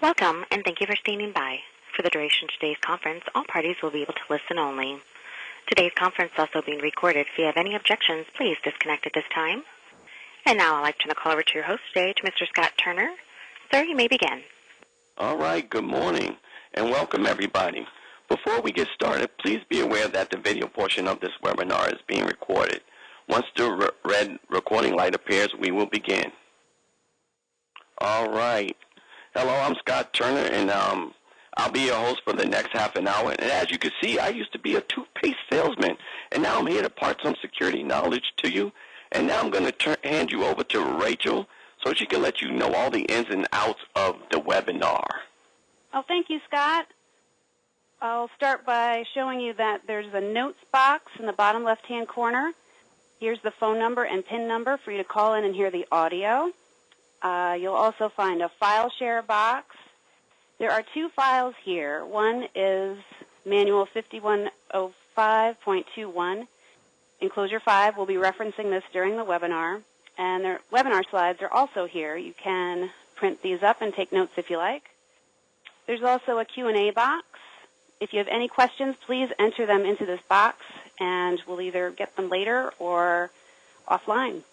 Welcome, and thank you for standing by. For the duration of today's conference, all parties will be able to listen only. Today's conference is also being recorded. If you have any objections, please disconnect at this time. And now I'd like to turn the call over to your host today, to Mr. Scott Turner. Sir, you may begin. All right, good morning, and welcome everybody. Before we get started, please be aware that the video portion of this webinar is being recorded. Once the red recording light appears, we will begin. All right. Hello, I'm Scott Turner, and I'll be your host for the next half an hour. And as you can see, I used to be a toothpaste salesman, and now I'm here to impart some security knowledge to you. And now I'm going to hand you over to Rachel so she can let you know all the ins and outs of the webinar. Oh, thank you, Scott. I'll start by showing you that there's a notes box in the bottom left-hand corner. Here's the phone number and PIN number for you to call in and hear the audio. You'll also find a file share box. There are two files here. One is Manual 5105.21. Enclosure 5 will be referencing this during the webinar. And their webinar slides are also here. You can print these up and take notes if you like. There's also a Q&A box. If you have any questions, please enter them into this box, and we'll either get them later or offline.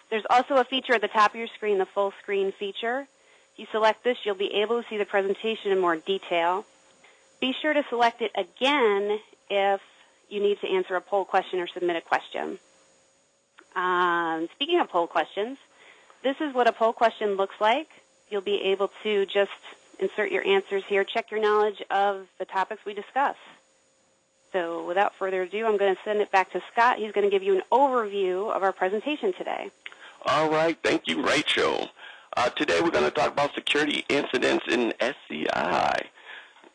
There's also a feature at the top of your screen, the full screen feature. If you select this, you'll be able to see the presentation in more detail. Be sure to select it again if you need to answer a poll question or submit a question. Speaking of poll questions, this is what a poll question looks like. You'll be able to just insert your answers here, check your knowledge of the topics we discuss. So without further ado, I'm going to send it back to Scott. He's going to give you an overview of our presentation today. All right. Thank you, Rachel. Today we're going to talk about security incidents in SCI.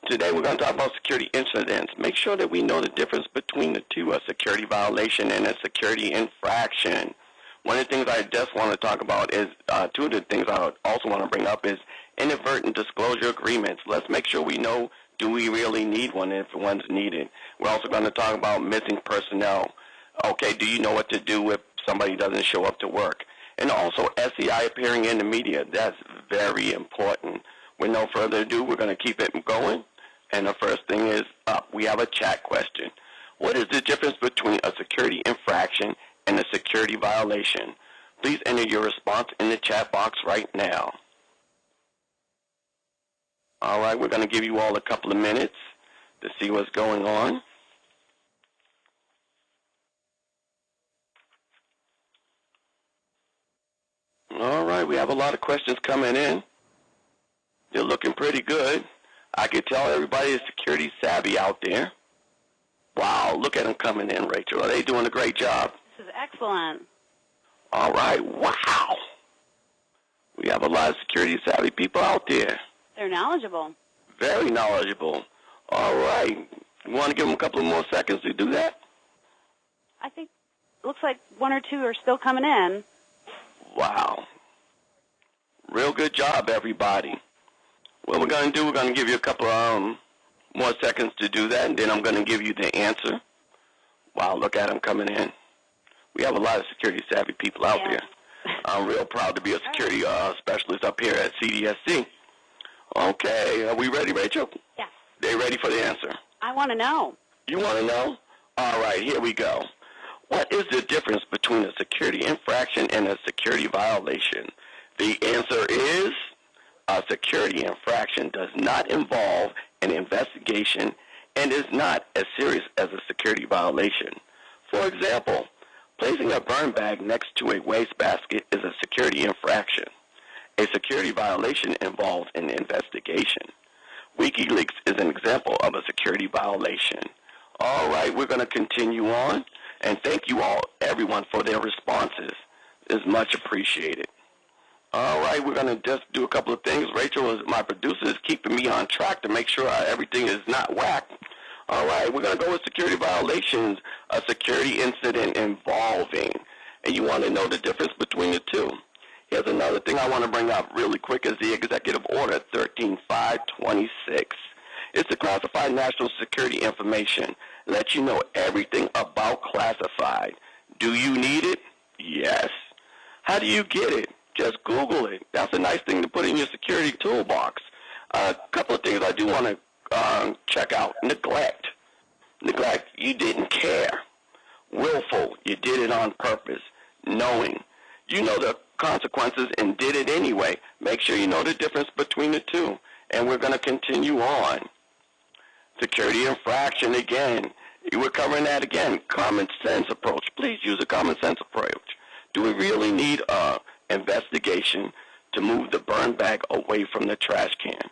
Today we're going to talk about security incidents. Make sure that we know the difference between the two, a security violation and a security infraction. One of the things I just want to talk about is, two of the things I also want to bring up is inadvertent disclosure agreements. Let's make sure we know, do we really need one if one's needed? We're also going to talk about missing personnel. Okay, do you know what to do if somebody doesn't show up to work? And also SCI appearing in the media. That's very important. With no further ado, we're going to keep it going. And the first thing is up. We have a chat question. What is the difference between a security infraction and a security violation? Please enter your response in the chat box right now. All right, we're going to give you all a couple of minutes to see what's going on. All right, we have a lot of questions coming in. They're looking pretty good. I can tell everybody is security savvy out there. Wow, look at them coming in, Rachel. Are they doing a great job? This is excellent. All right, wow. We have a lot of security savvy people out there. They're knowledgeable. Very knowledgeable. All right. You want to give them a couple of more seconds to do that? I think it looks like one or two are still coming in. Wow. Real good job, everybody. What we're going to do, we're going to give you a couple more seconds to do that, and then I'm going to give you the answer. Wow, look at them coming in. We have a lot of security-savvy people out there. I'm real proud to be a security specialist up here at CDSE. Okay, are we ready, Rachel? Yes. They ready for the answer? I want to know. You want to know? All right, here we go. What is the difference between a security infraction and a security violation? The answer is a security infraction does not involve an investigation and is not as serious as a security violation. For example, placing a burn bag next to a wastebasket is a security infraction. A security violation involves an investigation. WikiLeaks is an example of a security violation. All right, we're going to continue on. And thank you all, everyone, for their responses. It's much appreciated. All right, we're going to just do a couple of things. Rachel, is my producer, is keeping me on track to make sure everything is not whacked. All right, we're going to go with security violations, a security incident involving. And you want to know the difference between the two. Here's another thing I want to bring up really quick is the Executive Order 13526. It's to classify national security information, let you know everything about classified. Do you need it? Yes. How do you get it? just Google it. That's a nice thing to put in your security toolbox. A couple of things I do want to check out. Neglect. Neglect, you didn't care. Willful, you did it on purpose. Knowing, you know the consequences and did it anyway. Make sure you know the difference between the two. And we're going to continue on. Security infraction, again. We're covering that again. Common sense approach. Please use a common sense approach. Do we really need an investigation to move the burn bag away from the trash can?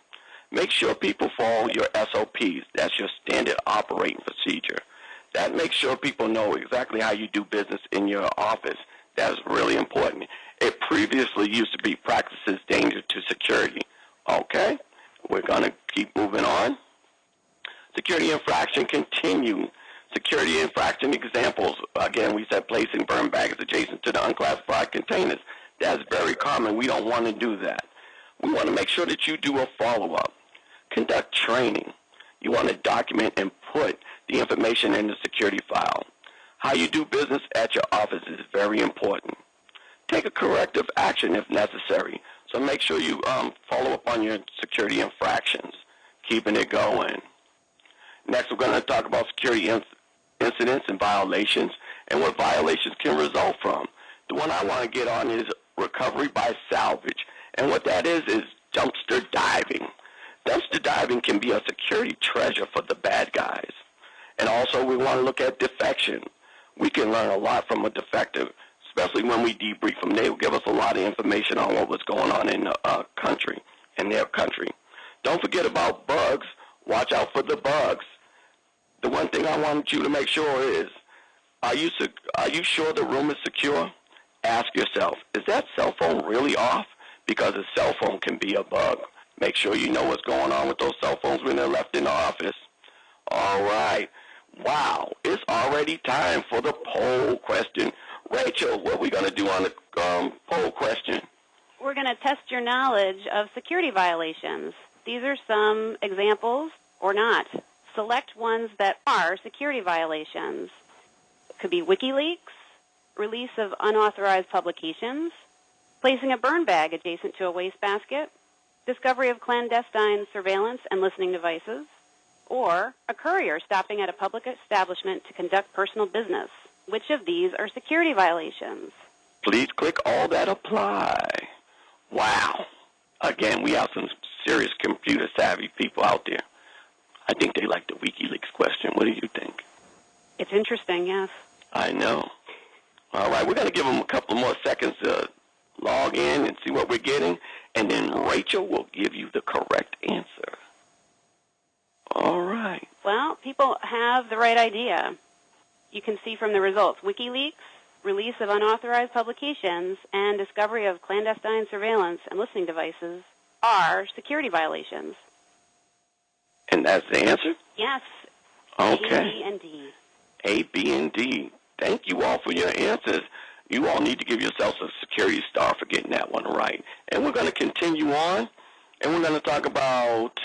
Make sure people follow your SOPs. That's your standard operating procedure. That makes sure people know exactly how you do business in your office. That's really important. It previously used to be practices danger to security. Okay? We're going to keep moving on. Security infraction continue. Security infraction examples. Again, we said placing burn bags adjacent to the unclassified containers. That's very common. We don't want to do that. We want to make sure that you do a follow-up. Conduct training. You want to document and put the information in the security file. How you do business at your office is very important. Take a corrective action if necessary. So make sure you follow up on your security infractions, keeping it going. Next, we're going to talk about security incidents and violations and what violations can result from. The one I want to get on is recovery by salvage. And what that is dumpster diving. Dumpster diving can be a security treasure for the bad guys. And also we want to look at defection. We can learn a lot from a defective, especially when we debrief them. They will give us a lot of information on what was going on in the country, in their country. Don't forget about bugs. Watch out for the bugs. The one thing I want you to make sure is, are you sure the room is secure? Ask yourself, is that cell phone really off? Because a cell phone can be a bug. Make sure you know what's going on with those cell phones when they're left in the office. All right. Wow, it's already time for the poll question. Rachel, what are we going to do on the poll question? We're going to test your knowledge of security violations. These are some examples or not. Select ones that are security violations. It could be WikiLeaks, release of unauthorized publications, placing a burn bag adjacent to a wastebasket, discovery of clandestine surveillance and listening devices, or a courier stopping at a public establishment to conduct personal business. Which of these are security violations? Please click all that apply. Wow. Again, we have some serious computer-savvy people out there. I think they like the WikiLeaks question. What do you think? It's interesting, yes. I know. All right, we're going to give them a couple more seconds to log in and see what we're getting, and then Rachel will give you the correct answer. All right. Well, people have the right idea. You can see from the results, WikiLeaks, release of unauthorized publications, and discovery of clandestine surveillance and listening devices are security violations. And that's the answer? Yes. Okay. A, B, and D. A, B, and D. Thank you all for your answers. You all need to give yourselves a security star for getting that one right. And we're going to continue on, and we're going to talk about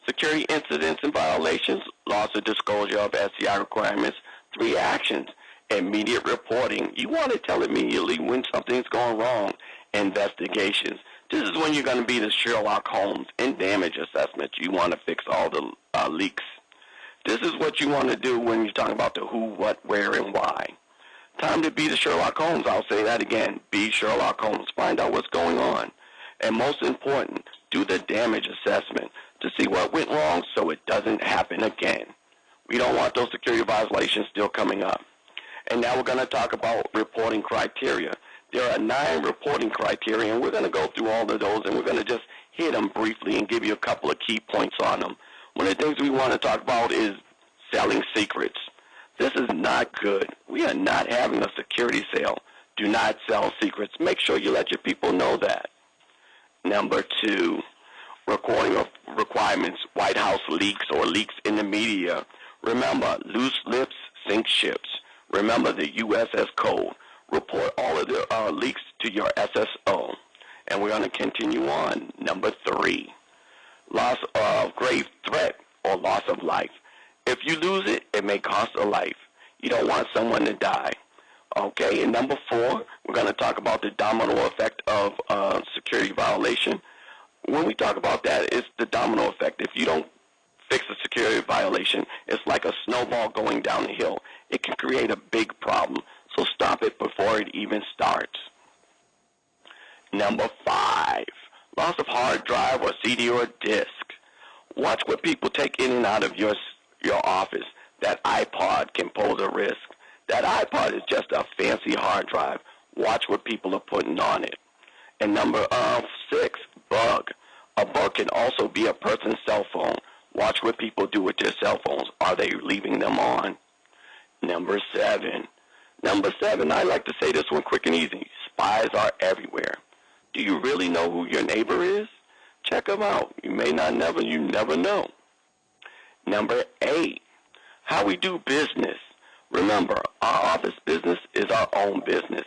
security incidents and violations, loss of disclosure of SCI requirements, 3 actions, immediate reporting. You want to tell immediately when something's going wrong. Investigations. This is when you're going to be the Sherlock Holmes in damage assessment. You want to fix all the leaks. This is what you want to do when you're talking about the who, what, where, and why. Time to be the Sherlock Holmes. I'll say that again. Be Sherlock Holmes. Find out what's going on. And most important, do the damage assessment to see what went wrong so it doesn't happen again. We don't want those security violations still coming up. And now we're going to talk about reporting criteria. There are 9 reporting criteria, and we're going to go through all of those, and we're going to just hit them briefly and give you a couple of key points on them. One of the things we want to talk about is selling secrets. This is not good. We are not having a security sale. Do not sell secrets. Make sure you let your people know that. Number 2, recording of requirements, White House leaks or leaks in the media. Remember, loose lips sink ships. Remember the USS code. Report all of the leaks to your SSO. And we're going to continue on. Number 3, loss of grave threat or loss of life. If you lose it, it may cost a life. You don't want someone to die. Okay, and number 4, we're going to talk about the domino effect of security violation. When we talk about that, it's the domino effect. If you don't fix a security violation, it's like a snowball going down the hill. It can create a big problem, so stop it before it even starts. Number 5, loss of hard drive or CD or disk. Watch what people take in and out of your office. That iPod can pose a risk. That iPod is just a fancy hard drive. Watch what people are putting on it. And number 6, bug. A bug can also be a person's cell phone. Watch what people do with their cell phones. Are they leaving them on? Number 7, I like to say this one quick and easy. Spies are everywhere. Do you really know who your neighbor is? Check them out. You never know. Number 8, how we do business. Remember, our office business is our own business.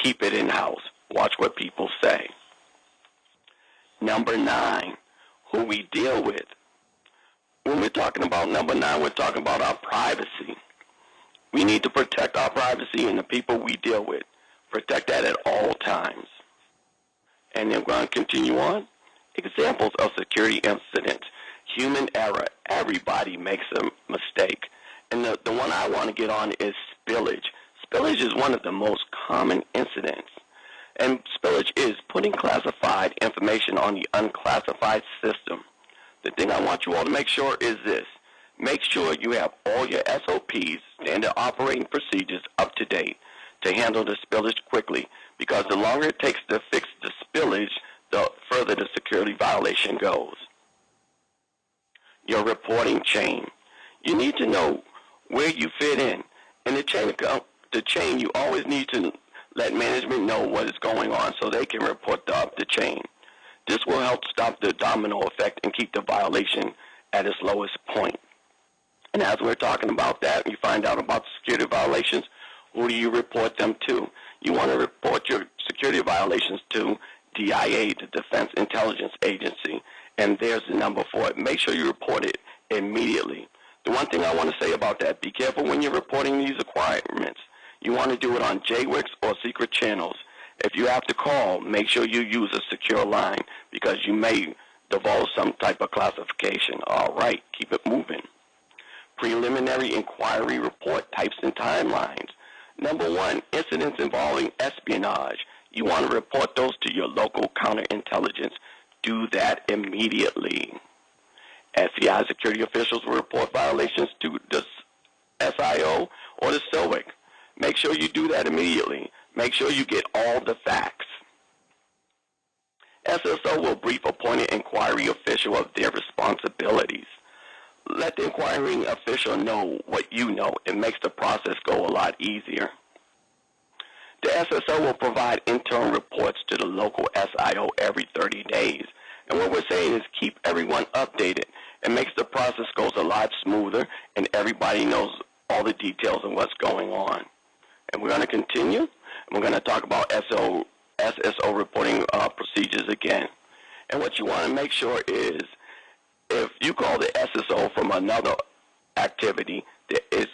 Keep it in-house. Watch what people say. Number 9, who we deal with. When we're talking about number 9, we're talking about our privacy. We need to protect our privacy and the people we deal with. Protect that at all times. And then we're going to continue on. Examples of security incidents. Human error. Everybody makes a mistake. And the one I want to get on is spillage. Spillage is one of the most common incidents. And spillage is putting classified information on the unclassified system. The thing I want you all to make sure is this. Make sure you have all your SOPs, standard operating procedures, up to date to handle the spillage quickly, because the longer it takes to fix the spillage, the further the security violation goes. Your reporting chain. You need to know where you fit in. In the chain, you always need to let management know what is going on so they can report up the chain. This will help stop the domino effect and keep the violation at its lowest point. And as we're talking about that, you find out about security violations, who do you report them to? You want to report your security violations to DIA, the Defense Intelligence Agency, and there's the number for it. Make sure you report it immediately. The one thing I want to say about that, be careful when you're reporting these requirements. You want to do it on JWICs or secret channels. If you have to call, make sure you use a secure line because you may divulge some type of classification. All right, keep it moving. Preliminary inquiry report types and timelines. Number 1, incidents involving espionage. You want to report those to your local counterintelligence. Do that immediately. SCI security officials will report violations to the SIO or the SOIC. Make sure you do that immediately. Make sure you get all the facts. SSO will brief appointed inquiry official of their responsibilities. Let the inquiring official know what you know. It makes the process go a lot easier. The SSO will provide interim reports to the local SIO every 30 days. And what we're saying is keep everyone updated. It makes the process goes a lot smoother and everybody knows all the details of what's going on. And we're going to continue. And we're going to talk about SSO reporting procedures again. And what you want to make sure is if you call the SSO from another activity, is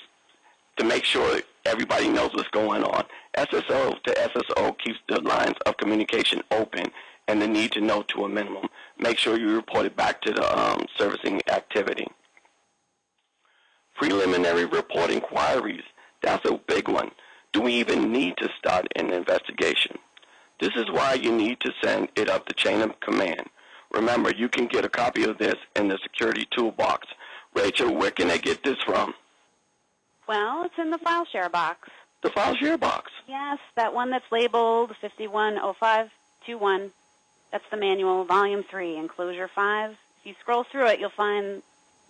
to make sure everybody knows what's going on. SSO to SSO keeps the lines of communication open and the need to know to a minimum. Make sure you report it back to the servicing activity. Preliminary report inquiries. That's a big one. Do we even need to start an investigation? This is why you need to send it up the chain of command. Remember, you can get a copy of this in the security toolbox. Rachel, where can I get this from? Well, it's in the file share box. The file share box? Yes, that one that's labeled 510521. That's the manual, Volume 3, Enclosure 5. If you scroll through it, you'll find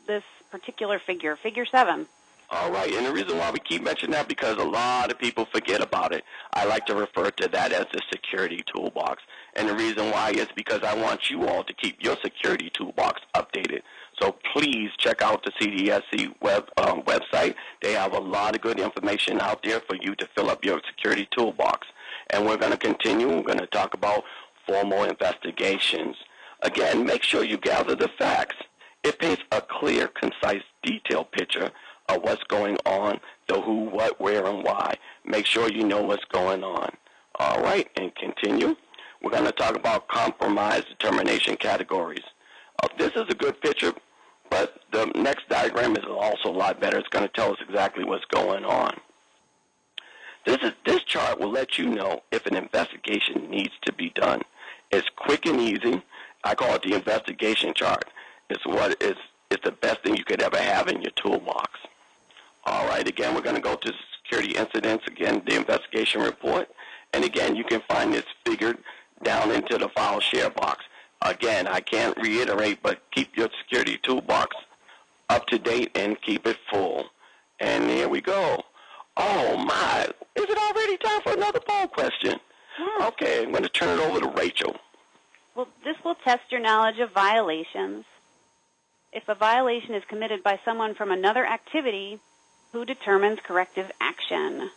this particular figure, Figure 7. All right, and the reason why we keep mentioning that because a lot of people forget about it. I like to refer to that as the security toolbox. And the reason why is because I want you all to keep your security toolbox updated. So please check out the CDSE website. They have a lot of good information out there for you to fill up your security toolbox. And we're going to continue. We're going to talk about formal investigations. Again, make sure you gather the facts. It paints a clear, concise, detailed picture of what's going on the who, what, where, and why. Make sure you know what's going on. All right, and continue. We're going to talk about compromise determination categories. This is a good picture, but the next diagram is also a lot better. It's going to tell us exactly what's going on. This chart will let you know if an investigation needs to be done. It's quick and easy. I call it the investigation chart. It's the best thing you could ever have in your toolbox. All right, again, we're going to go to security incidents, again, the investigation report. And again, you can find this figured down into the file share box. Again, I can't reiterate, but keep your security toolbox up to date and keep it full. And here we go. Oh, my. Is it already time for another poll question? Yes. Okay, I'm going to turn it over to Rachel. Well, this will test your knowledge of violations. If a violation is committed by someone from another activity, who determines corrective action?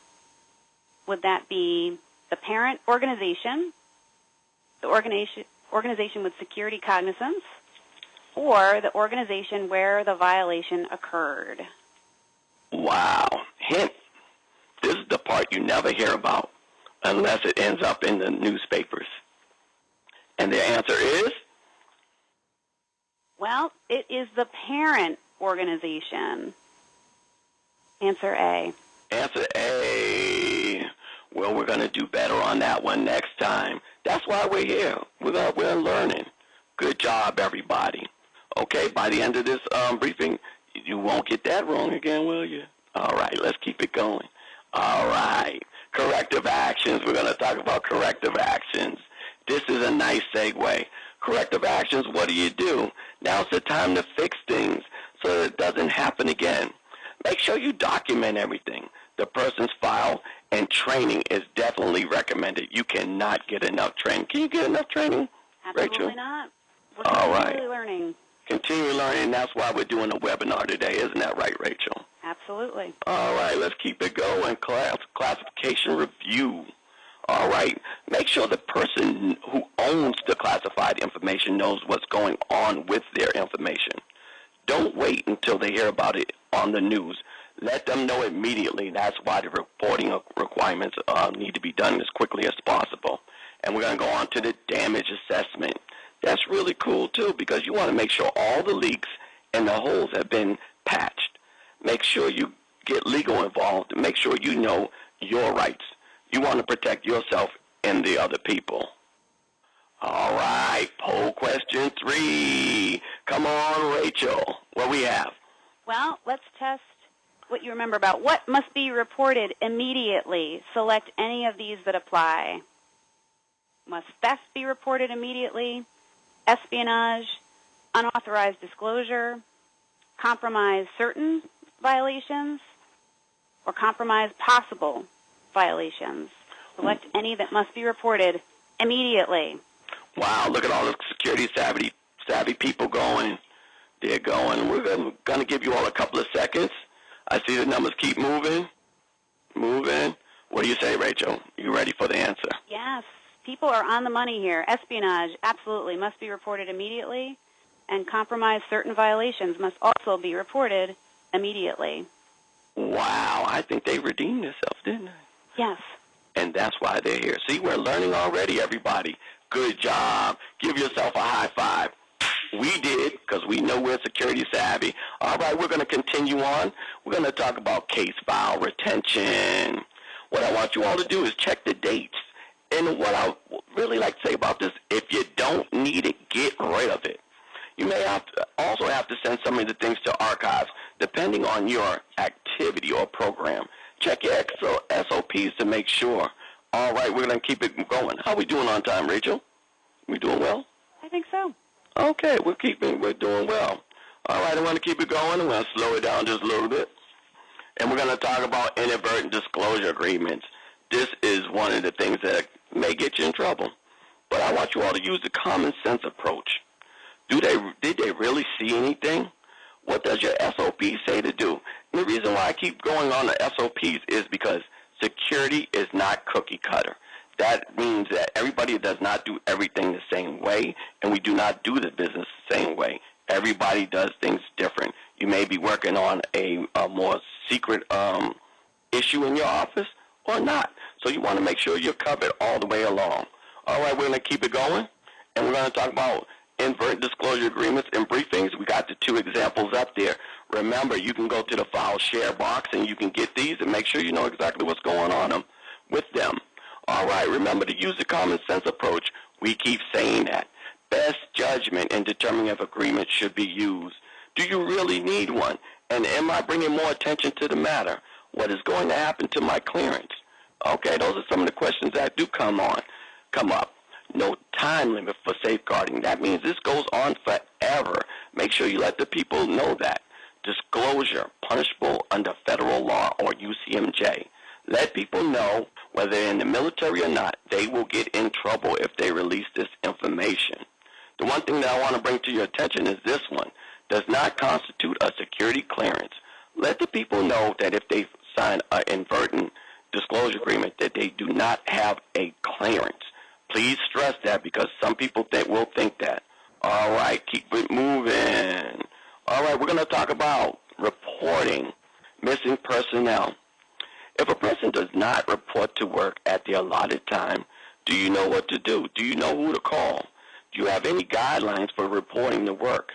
Would that be the parent organization, the organization with security cognizance, or the organization where the violation occurred? Wow. Hint. This is the part you never hear about unless it ends up in the newspapers. And the answer is? Well, it is the parent organization. Answer A. Answer A. Well, we're going to do better on that one next time. That's why we're here. We're learning. Good job, everybody. Okay, by the end of this briefing, you won't get that wrong again, will you? All right, let's keep it going. All right, corrective actions. We're going to talk about corrective actions. This is a nice segue. Corrective actions, what do? Now's the time to fix things so that it doesn't happen again. Make sure you document everything. The person's file and training is definitely recommended. You cannot get enough training. Can you get enough training, Absolutely Rachel? not. We're All continually right. learning. Continue learning. That's why we're doing a webinar today. Isn't that right, Rachel? Absolutely. All right, let's keep it going. Classification review. All right, make sure the person who owns the classified information knows what's going on with their information. Don't wait until they hear about it on the news. Let them know immediately. That's why the reporting requirements need to be done as quickly as possible. And we're going to go on to the damage assessment. That's really cool, too, because you want to make sure all the leaks and the holes have been patched. Make sure you get legal involved. Make sure you know your rights. You want to protect yourself and the other people. All right, poll question 3. Come on, Rachel. What we have? Well, let's test what you remember about what must be reported immediately. Select any of these that apply. Must theft be reported immediately? Espionage, unauthorized disclosure, compromise certain violations, or compromise possible violations. Select any that must be reported immediately. Wow, look at all the security savvy people going. They're going. We're going to give you all a couple of seconds. I see the numbers keep moving. What do you say, Rachel? You ready for the answer? Yes. People are on the money here. Espionage, absolutely, must be reported immediately. And compromise certain violations must also be reported immediately. Wow, I think they redeemed themselves, didn't they? Yes. And that's why they're here. See, we're learning already, everybody. Good job. Give yourself a high five. We did, because we know we're security savvy. All right, we're going to continue on. We're going to talk about case file retention. What I want you all to do is check the dates. And what I really like to say about this, if you don't need it, get rid of it. You may also have to send some of the things to archives, depending on your activity or program. Check your SOPs to make sure. All right, we're going to keep it going. How are we doing on time, Rachel? We doing well? I think so. Okay, we're doing well. All right, I'm going to keep it going. I'm going to slow it down just a little bit. And we're going to talk about inadvertent disclosure agreements. This is one of the things that may get you in trouble. But I want you all to use the common sense approach. Did they really see anything? What does your SOP say to do? And the reason why I keep going on the SOPs is because security is not cookie cutter. That means that everybody does not do everything the same way, and we do not do the business the same way. Everybody does things different. You may be working on a more secret issue in your office or not. So you want to make sure you're covered all the way along. All right, we're going to keep it going, and we're going to talk about inadvertent disclosure agreements and briefings. We got the 2 examples up there. Remember, you can go to the file share box, and you can get these and make sure you know exactly what's going on with them. All right, remember to use the common sense approach. We keep saying that. Best judgment in determining if agreements should be used. Do you really need one? And am I bringing more attention to the matter? What is going to happen to my clearance? Okay, those are some of the questions that do come up. No time limit for safeguarding. That means this goes on forever. Make sure you let the people know that. Disclosure, punishable under federal law or UCMJ. Let people know, whether they're in the military or not, they will get in trouble if they release this information. The one thing that I want to bring to your attention is this one. Does not constitute a security clearance. Let the people know that if they sign an inadvertent disclosure agreement that they do not have a clearance. Please stress that because some people will think that. All right, keep it moving. All right, we're going to talk about reporting missing personnel. If a person does not report to work at the allotted time, do you know what to do? Do you know who to call? Do you have any guidelines for reporting to work?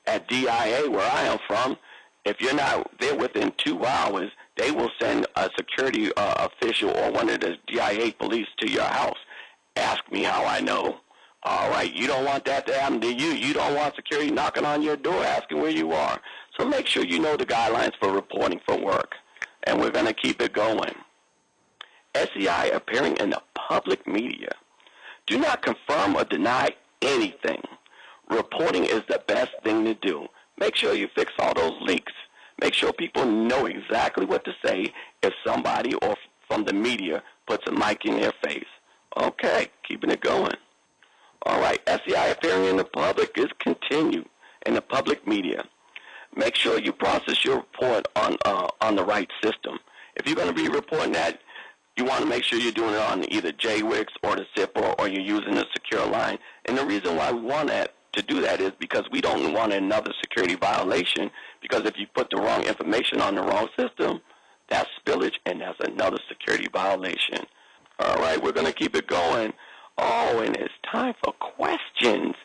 At DIA, where I am from, if you're not there within 2 hours, they will send a security official or one of the DIA police to your house. Ask me how I know. All right, you don't want that to happen to you. You don't want security knocking on your door asking where you are. So make sure you know the guidelines for reporting for work. And we're going to keep it going. SCI appearing in the public media. Do not confirm or deny anything. Reporting is the best thing to do. Make sure you fix all those leaks. Make sure people know exactly what to say if somebody or from the media puts a mic in their face. Okay, keeping it going. All right, SCI appearing in the public is continued in the public media. Make sure you process your report on the right system. If you're going to be reporting that, you want to make sure you're doing it on either JWIX or the SIPR or you're using a secure line. And the reason why we want to do that is because we don't want another security violation, because if you put the wrong information on the wrong system, that's spillage and that's another security violation. All right, we're going to keep it going. Oh, and it's time for questions.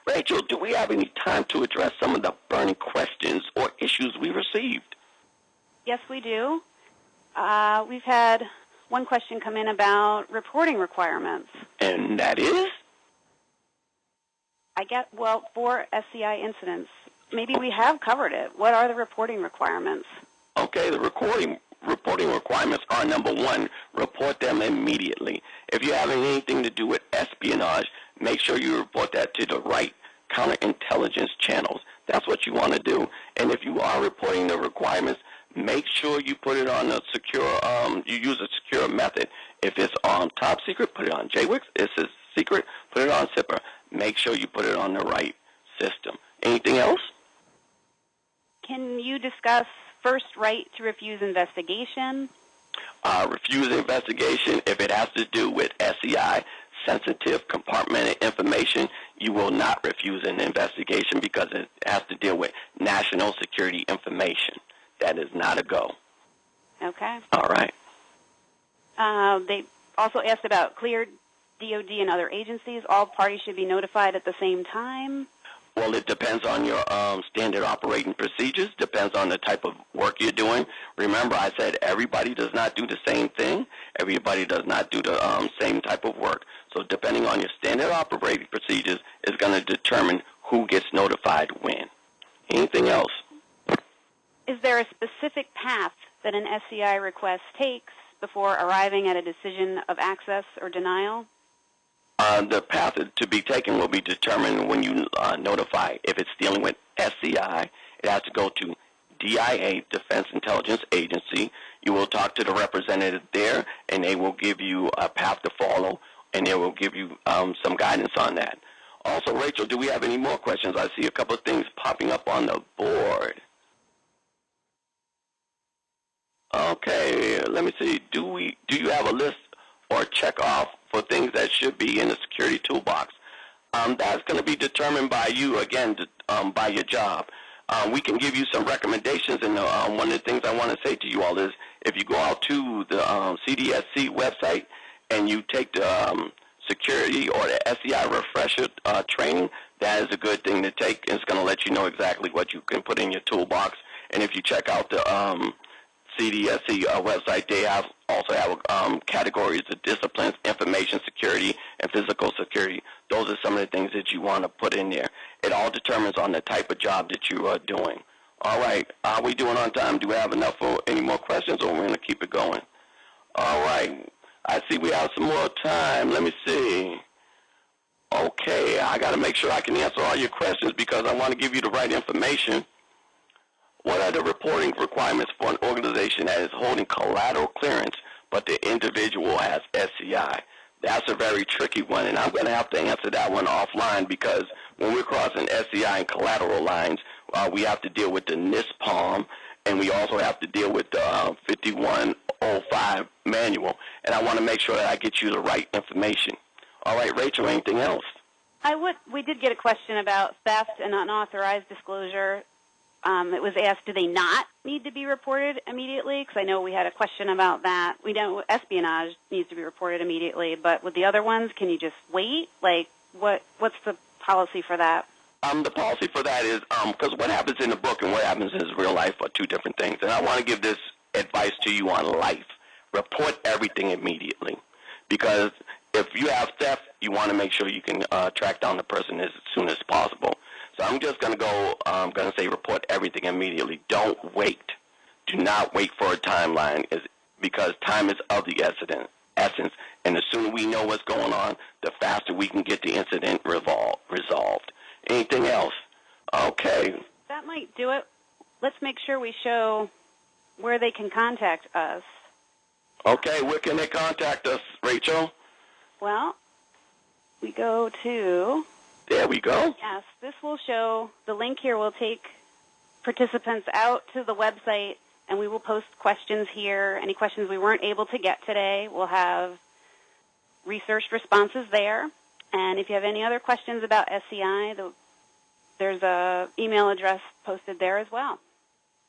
Rachel, do we have any time to address some of the burning questions or issues we received? Yes, we do. We've had one question come in about reporting requirements. And that is? For SCI incidents, maybe we have covered it. What are the reporting requirements? Okay, the reporting requirements are, number 1, report them immediately. If you're having anything to do with espionage, make sure you report that to the right counterintelligence channels. That's what you want to do. And if you are reporting the requirements, make sure you put it on a secure, you use a secure method. If it's on top secret, put it on JWIX. If it's secret, put it on SIPR. Make sure you put it on the right system. Anything else? Can you discuss first right to refuse investigation? Refuse investigation, if it has to do with SCI, Sensitive Compartmented Information, you will not refuse an investigation because it has to deal with national security information. That is not a go. Okay. All right. They also asked about cleared DOD and other agencies. All parties should be notified at the same time. Well, it depends on your standard operating procedures, depends on the type of work you're doing. Remember, I said everybody does not do the same thing. Everybody does not do the same type of work. So depending on your standard operating procedures is going to determine who gets notified when. Anything else? Is there a specific path that an SCI request takes before arriving at a decision of access or denial? The path to be taken will be determined when you notify. If it's dealing with SCI, it has to go to DIA, Defense Intelligence Agency. You will talk to the representative there, and they will give you a path to follow, and they will give you some guidance on that. Also, Rachel, do we have any more questions? I see a couple of things popping up on the board. Okay, let me see. Do you have a list or check off for things that should be in the security toolbox? That's going to be determined by you, again, by your job. We can give you some recommendations, and one of the things I want to say to you all is if you go out to the CDSE website and you take the security or the SCI refresher training, that is a good thing to take. It's going to let you know exactly what you can put in your toolbox. And if you check out the CDSE website, they also have categories of disciplines, information security, and physical security. Those are some of the things that you want to put in there. It all determines on the type of job that you are doing. All right. Are we doing on time? Do we have enough for any more questions, or we're going to keep it going? All right. I see we have some more time. Let me see. Okay. I got to make sure I can answer all your questions because I want to give you the right information. What are the reporting requirements for an organization that is holding collateral clearance, but the individual has SCI? That's a very tricky one, and I'm going to have to answer that one offline because when we're crossing SCI and collateral lines, we have to deal with the NISPOM, and we also have to deal with the 5105 manual, and I want to make sure that I get you the right information. All right, Rachel, anything else? We did get a question about theft and unauthorized disclosure. It was asked, do they not need to be reported immediately? Because I know we had a question about that. We know espionage needs to be reported immediately, but with the other ones, can you just wait? Like, what's the policy for that? The policy for that is, because what happens in the book and what happens in real life are two different things. And I want to give this advice to you on life. Report everything immediately. Because if you have theft, you want to make sure you can track down the person as soon as possible. So I'm just going to say report everything immediately. Don't wait. Do not wait for a timeline because time is of the essence. And the sooner we know what's going on, the faster we can get the incident resolved. Anything else? Okay. That might do it. Let's make sure we show where they can contact us. Okay, where can they contact us, Rachel? Well, we go to... There we go. Yes, this will show, the link here will take participants out to the website, and we will post questions here. Any questions we weren't able to get today, we'll have researched responses there. And if you have any other questions about SCI, there's an email address posted there as well.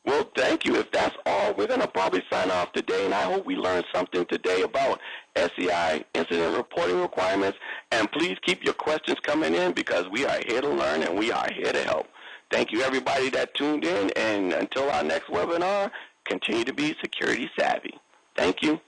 Well, thank you. If that's all, we're going to probably sign off today, and I hope we learned something today about SCI incident reporting requirements. And please keep your questions coming in because we are here to learn and we are here to help. Thank you, everybody that tuned in, and until our next webinar, continue to be security savvy. Thank you.